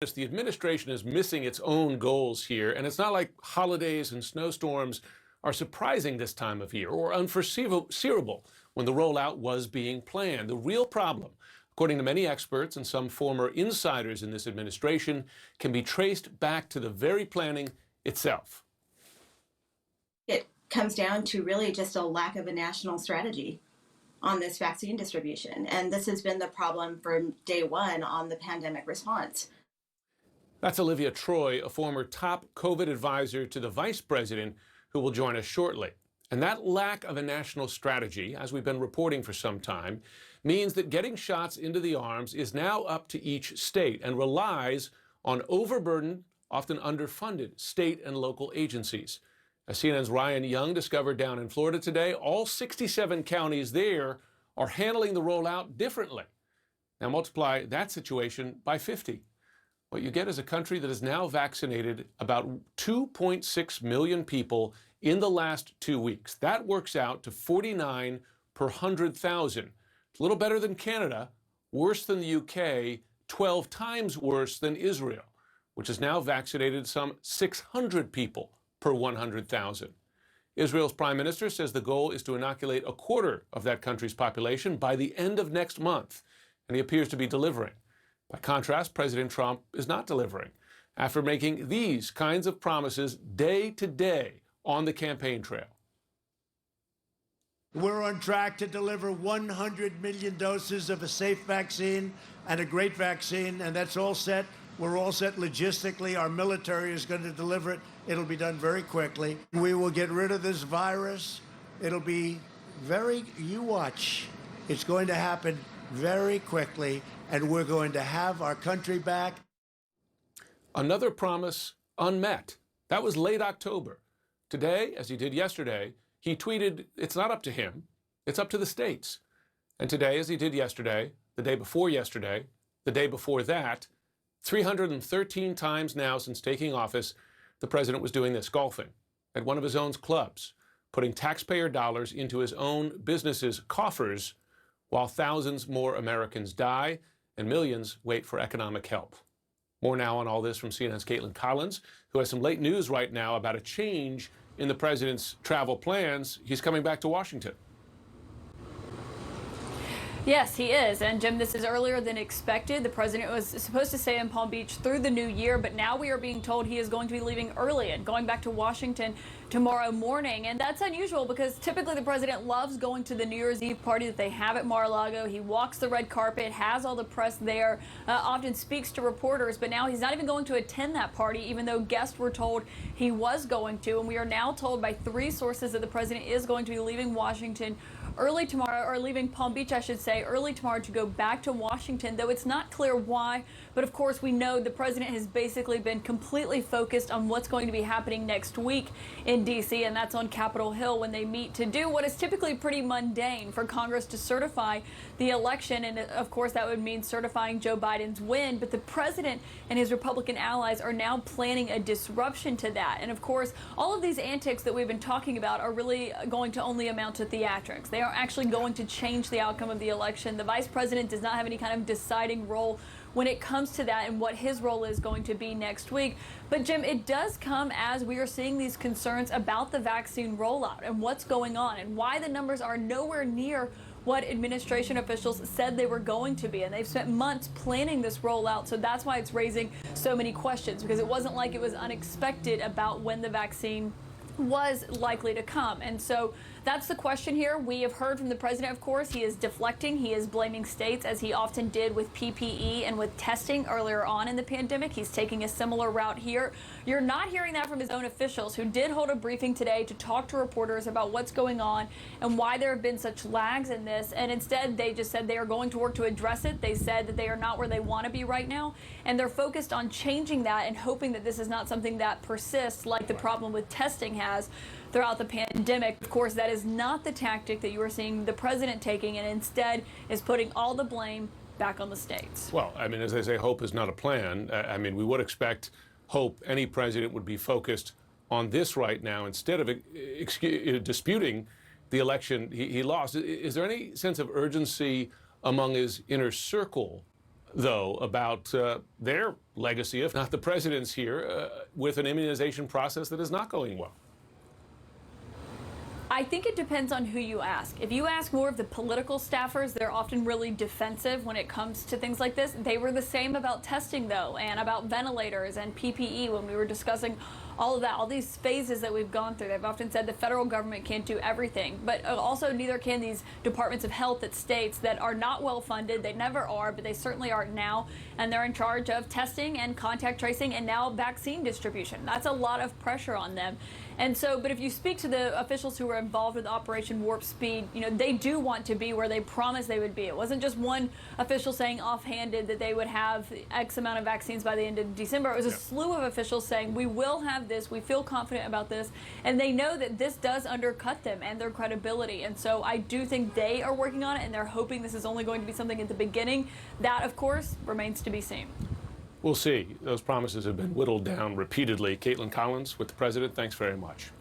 The administration is missing its own goals here, and it's not like holidays and snowstorms are surprising this time of year or unforeseeable when the rollout was being planned. The real problem, according to many experts and some former insiders in this administration, can be traced back to the very planning itself. It comes down to really just a lack of a national strategy on this vaccine distribution. And this has been the problem from day one on the pandemic response. That's Olivia Troy, a former top COVID advisor to the vice president, who will join us shortly. And that lack of a national strategy, as we've been reporting for some time, means that getting shots into the arms is now up to each state and relies on overburdened, often underfunded state and local agencies. As CNN's Ryan Young discovered down in Florida today, all 67 counties there are handling the rollout differently. Now multiply that situation by 50. What you get is a country that has now vaccinated about 2.6 million people in the last 2 weeks. That works out to 49 per 100,000. It's a little better than Canada, worse than the UK, 12 times worse than Israel, which has now vaccinated some 600 people per 100,000. Israel's prime minister says the goal is to inoculate a quarter of that country's population by the end of next month, and he appears to be delivering. By contrast, President Trump is not delivering after making these kinds of promises day to day on the campaign trail. We're on track to deliver 100 million doses of a safe vaccine and a great vaccine, and that's all set. We're all set logistically. Our military is going to deliver it. It'll be done very quickly. We will get rid of this virus. It'll be you watch. It's going to happen very quickly, and we're going to have our country back. Another promise unmet. That was late October. Today, as he did yesterday, he tweeted, it's not up to him, it's up to the states. And today, as he did yesterday, the day before yesterday, the day before that, 313 times now since taking office, the president was doing this, golfing at one of his own clubs, putting taxpayer dollars into his own business's coffers, while thousands more Americans die and millions wait for economic help. More now on all this from CNN's Caitlin Collins, who has some late news right now about a change in the president's travel plans. He's coming back to Washington. Yes, he is. And Jim, this is earlier than expected. The president was supposed to stay in Palm Beach through the new year, but now we are being told he is going to be leaving early and going back to Washington tomorrow morning. And that's unusual because typically the president loves going to the New Year's Eve party that they have at Mar-a-Lago. He walks the red carpet, has all the press there, often speaks to reporters, but now he's not even going to attend that party, even though guests were told he was going to. And we are now told by 3 sources that the president is going to be leaving Washington early tomorrow, or leaving Palm Beach, I should say, early tomorrow to go back to Washington, though it's not clear why. But of course, we know the president has basically been completely focused on what's going to be happening next week in D.C., and that's on Capitol Hill when they meet to do what is typically pretty mundane for Congress to certify the election. And of course, that would mean certifying Joe Biden's win. But the president and his Republican allies are now planning a disruption to that. And of course, all of these antics that we've been talking about are really going to only amount to theatrics. They are actually going to change the outcome of the election. The vice president does not have any kind of deciding role when it comes to that and what his role is going to be next week. But Jim, it does come as we are seeing these concerns about the vaccine rollout and what's going on and why the numbers are nowhere near what administration officials said they were going to be. And they've spent months planning this rollout. So that's why it's raising so many questions, because it wasn't like it was unexpected about when the vaccine was likely to come. And so that's the question here. We have heard from the president, of course. He is deflecting. He is blaming states, as he often did with PPE and with testing earlier on in the pandemic. He's taking a similar route here. You're not hearing that from his own officials, who did hold a briefing today to talk to reporters about what's going on and why there have been such lags in this. And instead, they just said they are going to work to address it. They said that they are not where they want to be right now, and they're focused on changing that and hoping that this is not something that persists like the problem with testing has throughout the pandemic. Of course, that is not the tactic that you are seeing the president taking, and instead is putting all the blame back on the states. Well, I mean, as they say, hope is not a plan. I mean, we would expect hope any president would be focused on this right now instead of disputing the election he lost. Is there any sense of urgency among his inner circle though, about their legacy, if not the president's here, with an immunization process that is not going well. I think it depends on who you ask. If you ask more of the political staffers, they're often really defensive when it comes to things like this. They were the same about testing, though, and about ventilators and PPE when we were discussing all of that, all these phases that we've gone through. They've often said the federal government can't do everything, but also neither can these departments of health at states that are not well funded. They never are, but they certainly are now, and they're in charge of testing and contact tracing and now vaccine distribution. That's a lot of pressure on them. And so, but if you speak to the officials who were involved with Operation Warp Speed, you know, they do want to be where they promised they would be. It wasn't just one official saying offhanded that they would have X amount of vaccines by the end of December. It was a slew of officials saying, we will have this, we feel confident about this, and they know that this does undercut them and their credibility. And so I do think they are working on it, and they're hoping this is only going to be something at the beginning. That, of course, remains to be seen. We'll see. Those promises have been whittled down repeatedly. Caitlin Collins with the president, thanks very much.